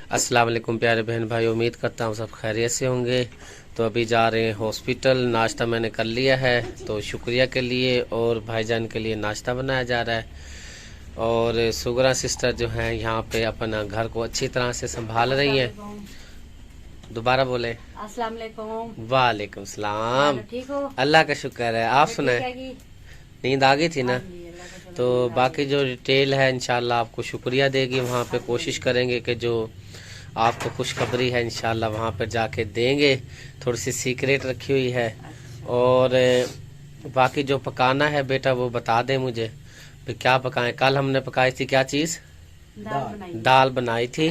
अस्सलाम वालेकुम प्यारे बहन भाई, उम्मीद करता हूँ सब खैरियत से होंगे। तो अभी जा रहे हैं हॉस्पिटल। नाश्ता मैंने कर लिया है, तो शुक्रिया के लिए और भाईजान के लिए नाश्ता बनाया जा रहा है। और सुगरा सिस्टर जो हैं यहाँ पे अपना घर को अच्छी तरह से संभाल रही हैं। दोबारा बोले अस्सलाम वालेकुम। वालेकुम सलाम। ठीक हो? अल्लाह का शुक्र है, आप सुनाए? नींद आ गई थी ना? तो बाकी जो डिटेल है इंशाल्लाह आपको शुक्रिया देगी। वहाँ पे कोशिश करेंगे कि जो आपको खुशखबरी है इंशाल्लाह वहाँ पर जाके देंगे। थोड़ी सी सीक्रेट रखी हुई है। और बाकी जो पकाना है बेटा वो बता दें मुझे भी क्या पकाएं। कल हमने पकाई थी क्या चीज़? दाल बनाई थी,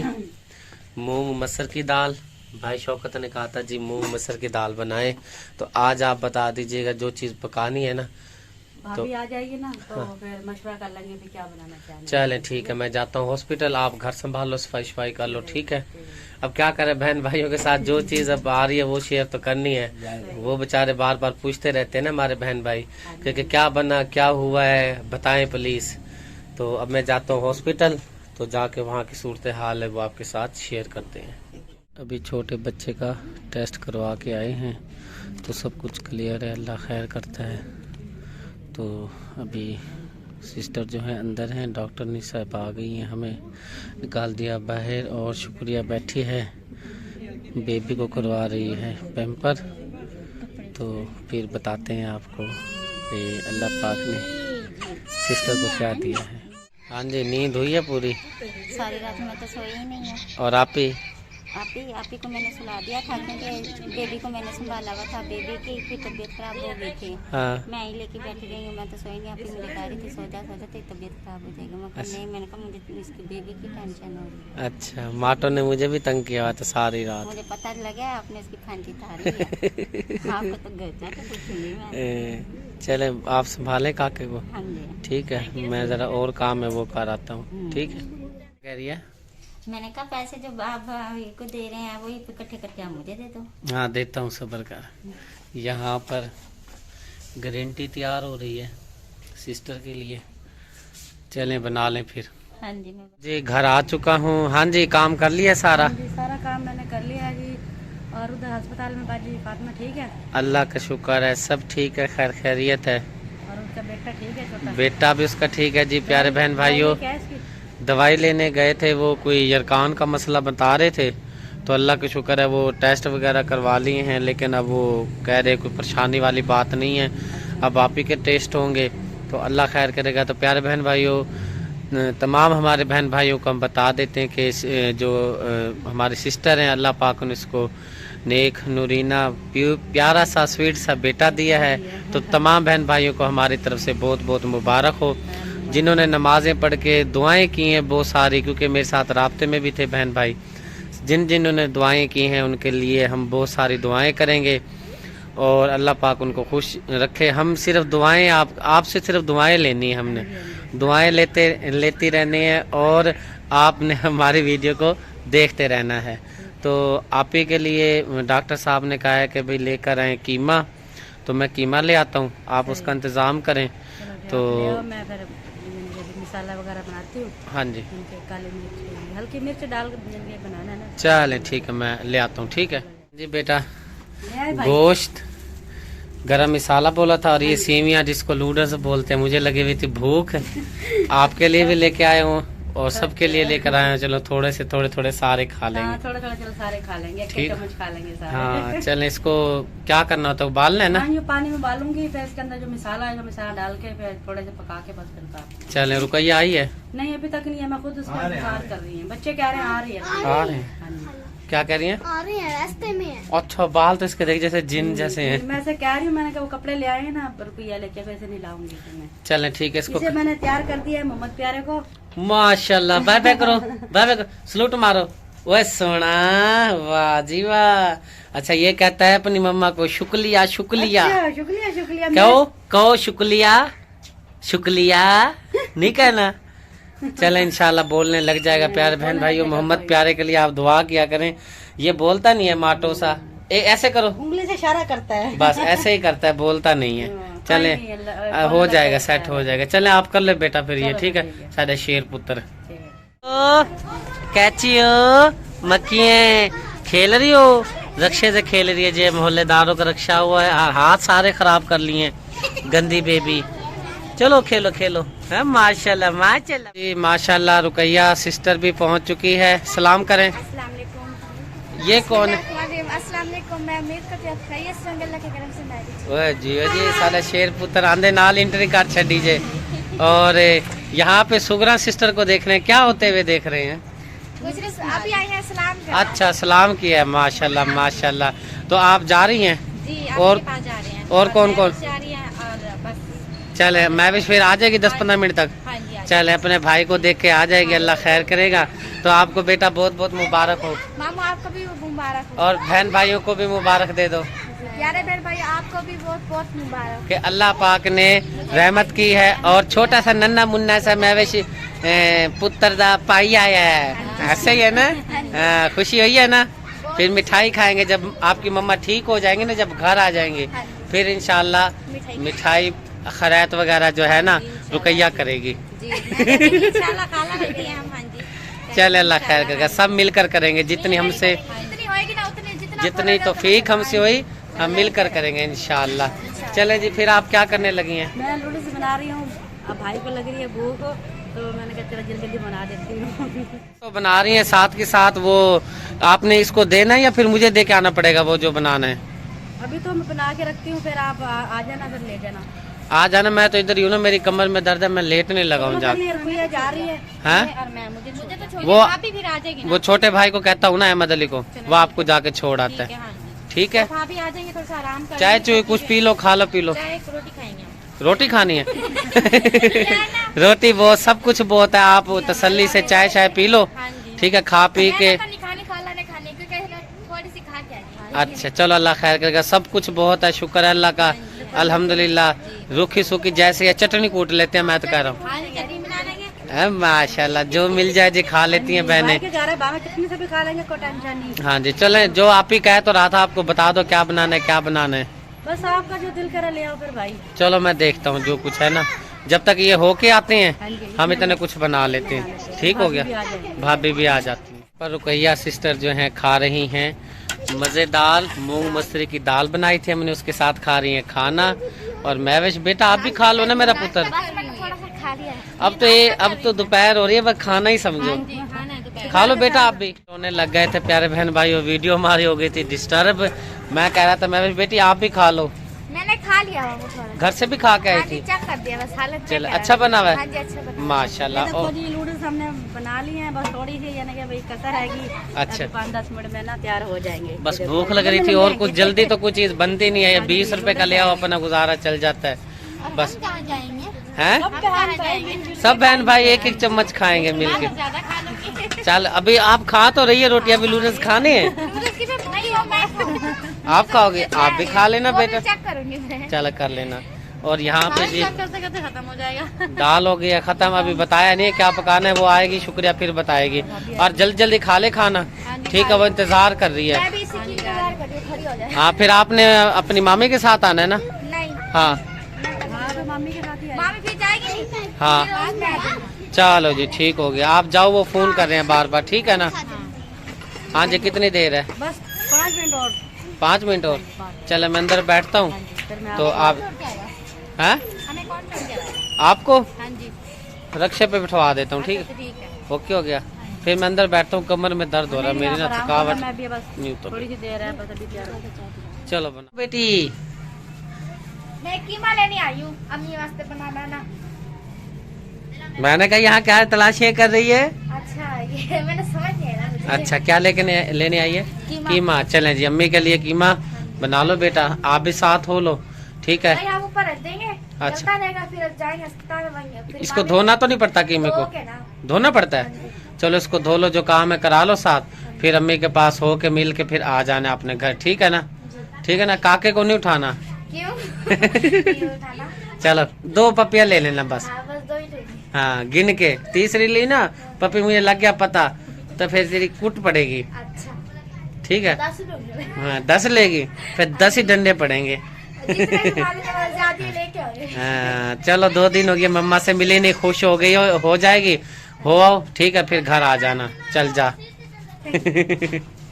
मूंग मसर की दाल। भाई शौकत ने कहा था जी मूंग मसर की दाल बनाएं। तो आज आप बता दीजिएगा जो चीज़ पकानी है ना। भाभी आ जाएगी ना तो फिर मशवरा कर लेंगे भी क्या बनाना चाहिए। चलें ठीक है, मैं जाता हूँ हॉस्पिटल, आप घर संभाल लो, सफाई शफाई कर लो, ठीक है। अब क्या करें, बहन भाइयों के साथ जो चीज़ अब आ रही है वो शेयर तो करनी है। वो बेचारे बार बार पूछते रहते हैं ना हमारे बहन भाई क्योंकि क्या बना, क्या हुआ है, बताएं प्लीज़। तो अब मैं जाता हूँ हॉस्पिटल, तो जाके वहाँ की सूरत हाल है वो आपके साथ शेयर करते हैं। अभी छोटे बच्चे का टेस्ट करवा के आए हैं तो सब कुछ क्लियर है, अल्लाह खैर करता है। तो अभी सिस्टर जो है अंदर हैं, डॉक्टर नी साहब आ गई हैं, हमें निकाल दिया बाहर। और शुक्रिया बैठी है, बेबी को करवा रही है पैम्पर। तो फिर बताते हैं आपको कि अल्लाह पाक ने सिस्टर को क्या दिया है। हाँ जी, नींद हुई है पूरी? सारी रात में तो सोई ही नहीं है। और आप ही आप ही को मैंने सुला दिया था क्योंकि बेबी को मैंने संभाला हुआ था। बेबी की फिर तबीयत खराब हो गई थी। हाँ। मैं ही लेके बैठ गई हूँ, मैं तो सोई नहीं। आप ही मुझे कह रही थी सो जा तेरी तबीयत खराब हो जाएगी। मैं कहा नहीं, मैंने कहा मुझे इसकी बेबी की टेंशन हो रही है। अच्छा, माटो ने मुझे भी तंग किया था सारी रात। मुझे पता लगा आपने इसकी फांसी तारी है। आपको तो घर जाके कुछ नहीं मैं। चले आप संभालें काके को। हाँ जी ठीक है, मैं ज़रा और काम है वो कर आता हूँ, ठीक है। कह रही है? मैंने कहा पैसे जो आप को दे रहे हैं वही इकट्ठे करके आप मुझे दे दो। हाँ देता हूँ, सब्र कर। यहाँ पर गारंटी तैयार हो रही है सिस्टर के लिए, चलें बना लें फिर। हाँ जी मैं जी घर आ चुका हूँ। हाँ जी, काम कर लिया सारा? जी सारा काम मैंने कर लिया जी। और उधर अस्पताल में बाजी फातिमा ठीक है? अल्लाह का शुक्र है, सब ठीक है, खैर खैरियत है। और उसका बेटा ठीक है? छोटा बेटा भी उसका ठीक है जी। प्यारे बहन भाइयों, क्या है इसकी? दवाई लेने गए थे, वो कोई यरकान का मसला बता रहे थे, तो अल्लाह का शुक्र है वो टेस्ट वगैरह करवा लिए हैं। लेकिन अब वो कह रहे कोई परेशानी वाली बात नहीं है, अब आप ही के टेस्ट होंगे तो अल्लाह खैर करेगा। तो प्यारे बहन भाइयों, तमाम हमारे बहन भाइयों को हम बता देते हैं कि जो हमारी सिस्टर हैं, अल्लाह पाक ने इसको नेक नूरीना प्यारा सा स्वीट सा बेटा दिया है। तो तमाम बहन भाइयों को हमारी तरफ से बहुत बहुत मुबारक हो। जिन्होंने नमाज़ें पढ़ के दुआएं की हैं बहुत सारी, क्योंकि मेरे साथ राब्ते में भी थे बहन भाई, जिन्होंने दुआएं की हैं उनके लिए हम बहुत सारी दुआएं करेंगे और अल्लाह पाक उनको खुश रखे। हम सिर्फ दुआएं आपसे सिर्फ दुआएं लेनी है, हमने दुआएं लेती रहनी है और आपने हमारी वीडियो को देखते रहना है। तो आप ही के लिए डॉक्टर साहब ने कहा है कि भाई लेकर आए कीमा, तो मैं कीमा ले आता हूँ, आप उसका इंतज़ाम करें। तो मैं फिर मसाला वगैरह बनाती हूँ। हाँ जी, काली मिर्च हल्की मिर्च डाल के बनाना है ना। चलें ठीक है, मैं ले आता हूँ, ठीक है जी। बेटा गोश्त गरम मसाला बोला था और ये सेवियाँ जिसको नूडल्स बोलते हैं, मुझे लगी हुई थी भूख, आपके लिए भी लेके आए हूँ और सबके लिए लेकर आए हैं। चलो थोड़े से थोड़े सारे खा लेंगे। थोड़ा थोड़ा चलो सारे खा लेंगे, ठीक। चम्मच खा लेंगे सारे। हाँ चलें, इसको क्या करना होता है, उबालना है ना? हाँ, ये पानी में उबालूंगी, फिर इसके अंदर जो मसाला है मसाला डाल के फिर थोड़े से पका के बस फिर। चलें, रुकैया आई है? नहीं अभी तक नहीं है, मैं खुद उसका इंतजार कर रही हूँ। बच्चे कह रहे हैं आ रही है। आ रहे हैं? हाँ जी। क्या कह रही हैं? आ रही है, रास्ते में है। अच्छा, बाल तो इसके देख जैसे जिन जैसे हैं। मैं से कह रही हूँ, मैंने कहा वो कपड़े ले आए हैं ना, रुपया लेके वैसे नहीं लाऊंगी फिर मैं। चलें ठीक है, इसको इसे मैंने तैयार कर दिया है मोहम्मद प्यारे को। माशाल्लाह, बाय बाय करो, बाय बाय करो, सलूट मारो। वो सोना, वाह जी वाह। अच्छा, ये कहता है अपनी मम्मा को शुक्रिया शुक्रिया। अच्छा, शुक्रिया शुक्रिया। कहो शुक्रिया शुक्रिया, नहीं कहना? चले इंशाल्लाह बोलने लग जाएगा। प्यारे बहन भाइयों, मोहम्मद प्यारे के लिए आप दुआ किया करें। ये बोलता नहीं है माटो सा, ऐसे करो, उंगली से इशारा करता है, बस ऐसे ही करता है, बोलता नहीं है। चले हो जाएगा, सेट हो जाएगा। चले आप कर ले बेटा फिर ये, ठीक है, साढ़े शेर पुत्र। कैची हो मक्खियाँ खेल रही हो, रक्षे से खेल रही है। जे मोहल्लेदारों का रक्षा हुआ है, हाथ सारे खराब कर लिए हैं गंदी बेबी। चलो खेलो खेलो। है माशाल्लाह माशाल्लाह जी, माशाल्लाह। रुकैया सिस्टर भी पहुंच चुकी है। सलाम करें। अस्सलाम वालेकुम। ये कौन है? अस्सलाम वालेकुम। मैं उम्मीद करती हूं खैरियत से होंगे, अल्लाह के करम से मैरिज। ओए जी साले शेर पुत्र आंदे नाल एंट्री कर छड़ी दीजिए। और यहाँ पे सुगरा सिस्टर को देख रहे हैं, क्या होते हुए देख रहे हैं? कुछ नहीं, अभी आई हैं सलाम करने। अच्छा सलाम किया है, माशाल्लाह माशाल्लाह। तो आप जा रही हैं? जी, और आपके पास जा रहे हैं। और कौन कौन जा रही हैं और बस। चले, मैं भी फिर आ जाएगी 10-15 मिनट तक। हाँ जी, चले, अपने भाई को देख के आ जाएगी, अल्लाह खैर करेगा। तो आपको बेटा बहुत बहुत मुबारक हो, मामू आपको भी मुबारक हो। और बहन भाइयों को भी मुबारक दे दो प्यारे बहन भाई आपको भी बहुत बहुत मुबारक। कि अल्लाह पाक ने रहमत की है। और छोटा सा नन्ना मुन्ना सा मैवेशी पुत्र दा पाई आया है, ऐसे ही है ना? खुशी हुई है ना? फिर मिठाई खाएंगे जब आपकी मम्मा ठीक हो जाएंगे ना, जब घर आ जाएंगे फिर इंशाल्लाह मिठाई खैरात वगैरह जो है ना रुकैया करेगी। इंशाल्लाह खाला लगे हम। हाँ जी, चले, अल्लाह खैर करेगा। सब मिलकर करेंगे, जितनी हमसे जितनी होएगी ना उतनी, जितना जितनी तौफीक हमसे हुई हम मिलकर करेंगे इंशाल्लाह। चले जी, फिर आप क्या करने लगी हैं? मैं नूडल्स बना रही हूँ, अब भाई को लग रही है भूख, तो मैंने कहा चलो जल्दी जल्दी बना देती हूँ। तो बना रही हैं, साथ के साथ वो आपने इसको देना है या फिर मुझे दे के आना पड़ेगा वो जो बनाना है? अभी तो मैं बना के रखती हूँ, फिर आप आ जाना, फिर ले जाना। आ जाना, मैं तो इधर ही हूँ ना, मेरी कमर में दर्द है, मैं लेटने लगा हूँ जाके। रुपया जा रही है हैं? और मैं मुझे तो छोड़ वो भाभी फिर आ जाएगी ना। वो छोटे भाई को कहता हूँ ना, अहमद अली को, वो आपको जाके छोड़ आता है। हाँ जी, ठीक है, भाभी आ जाएंगे, थोड़ा सा आराम कर चाय चुई कुछ पी लो, खा लो पी लो। चाय एक रोटी खाएंगे हम। रोटी खानी है? रोटी बहुत, सब कुछ बहुत है, आप तसल्ली से चाय शाय पी लो। हाँ जी, ठीक है, खा पी के। खाने खाला ने खाने क्योंकि थोड़ी सी खा के आएंगे। अच्छा चलो, अल्लाह खैर करेगा। सब कुछ बहुत है, शुक्र है अल्लाह का, अल्हम्दुलिल्लाह। रूखी सूखी जैसे चटनी कूट लेते हैं, मैं तो कह रहा हूँ। हाँ जी, चटनी बना लेंगे। माशाल्लाह, जो मिल जाए जी खा लेती हैं बहनें। जा रहे बाहर कितने से भी खा लेंगे, कोई टेंशन नहीं। हाँ जी, चले, जो आप ही कह तो रहा था, आपको बता दो क्या बनाना है क्या बनाना है। बस आपका जो दिल करे ले आओ फिर भाई। चलो मैं देखता हूँ जो कुछ है ना, जब तक ये होके आते हाँ हैं जी, हम इतने कुछ बना लेते हैं। ठीक हो गया, भाभी भी आ जाती है। पर रुकैया सिस्टर जो हैं खा रही हैं मज़ेदार मूंग मसूरी की दाल बनाई थी हमने, उसके साथ खा रही हैं खाना। और महवेश बेटा आप भी खा लो ना मेरा पुत्र। बस मैंने थोड़ा सा खा लिया है। अब तो दोपहर हो रही है, बस खाना ही समझो। खाना है दोपहर। खा लो बेटा आप भी। रोने लग गए थे प्यारे बहन भाई, वीडियो हमारी हो गई थी डिस्टर्ब। मैं कह रहा था महवेश बेटी आप भी खा लो। मैंने खा लिया वो थोड़ा। घर से भी खा के आई हाँ जी, थी? चेक कर दिया बस, हालत चेक चल करा। अच्छा बना हुआ हाँ है जी, अच्छा बना। माशाल्लाह। देखो जी, नूडल्स हमने बना लिए हैं, बस थोड़ी सी यानी कि भाई कसर रहेगी। अच्छा। 5-10 मिनट में ना तैयार हो जाएंगे। बस भूख लग रही थी और कुछ जल्दी तो कुछ चीज बनती नहीं है, ये 20 रुपए का ले आओ अपना गुजारा चल जाता है बस। कहाँ जाएंगे? हैं? हम कहाँ जाएंगे? सब बहन भाई एक एक चम्मच खाएंगे मिलके। ज्यादा खा लूंगी। चल अभी आप खा तो रही है रोटी, अभी नूडल्स खाने हैं। नूडल्स की मैं नहीं हो, मैं खाऊंगी। आप खाओगे? आप भी खा लेना वो भी बेटा। चेक करूंगी मैं। चल कर लेना। और यहाँ पे जी करते करते खत्म हो जाएगा। दाल हो गई है खत्म, अभी बताया नहीं क्या पकाना है, वो आएगी शुक्रिया फिर बताएगी। और जल्दी जल्दी खा ले खाना, ठीक है? वो इंतजार कर रही है। मैं भी इसी की इंतजार कर रही हूँ, खड़ी हो जाए। हाँ फिर आपने अपनी मामी के साथ आना है ना? नहीं, हाँ हाँ तो मम्मी के साथ ही आएगी। मामी फिर जाएगी नहीं। हाँ फिर आज मैं आ जाऊंगी। चलो जी ठीक हो गया, आप जाओ, वो फोन कर रहे हैं बार बार, ठीक है ना? हाँ जी, कितनी देर है? बस 5 मिनट और। 5 मिनट और? चलो मैं अंदर बैठता हूँ। फिर मैं तो आप हैं? हमें कौन छोड़ गया? आपको हाँ जी, रक्षे पे बिठवा देता हूँ, ठीक है? ठीक है। ओके हो गया। फिर मैं अंदर बैठता हूँ, कमर में दर्द हो रहा है मेरी ना, आराम थकावट करना, मैं भी बस नहीं तो। थोड़ी सी देर है, बस अभी तैयार हो। चलो बना बेटी। मैं कीमा लेने आई हूँ अम्मी वास्ते बनाना ना। मैंने कहा यहाँ क्या तलाशियाँ कर रही है? अच्छा, ये मैंने समझ नहीं आया मुझे। अच्छा क्या लेने आई है? कीमा। कीमा। चलें जी, अम्मी के लिए कीमा बना लो बेटा, आप भी साथ हो लो, ठीक है? नहीं, हम ऊपर रख देंगे। अच्छा। चलता रहेगा, फिर जाएंगे अस्पताल में वहीं, फिर इसको मामी धोना तो नहीं पड़ता कीमे को? धो के ना। धोना पड़ता है? चलो इसको धो लो, जो काम है करा लो साथ, फिर अम्मी के पास हो के मिल के फिर आ जाना अपने घर, ठीक है ना? ठीक है ना? काके को नहीं उठाना। क्यों? क्यों उठाना? चलो 2 पपिया ले लेना बस। हाँ, बस 2 ही लेंगे। हाँ गिन के, तीसरी ली ना पपी मुझे लग गया पता, तो फिर तेरी कुट पड़ेगी, अच्छा, ठीक है? 10 लोग हाँ 10 लेगी, फिर 10 ही डंडे पड़ेंगे। जितने भी मालिक है, ज्यादा ही लेके आओगे। हाँ चलो 2 दिन हो गए मम्मा से मिली नहीं, खुश हो गई हो जाएगी, हो आओ, ठीक है? फिर घर आ जाना, चल जा। Thank you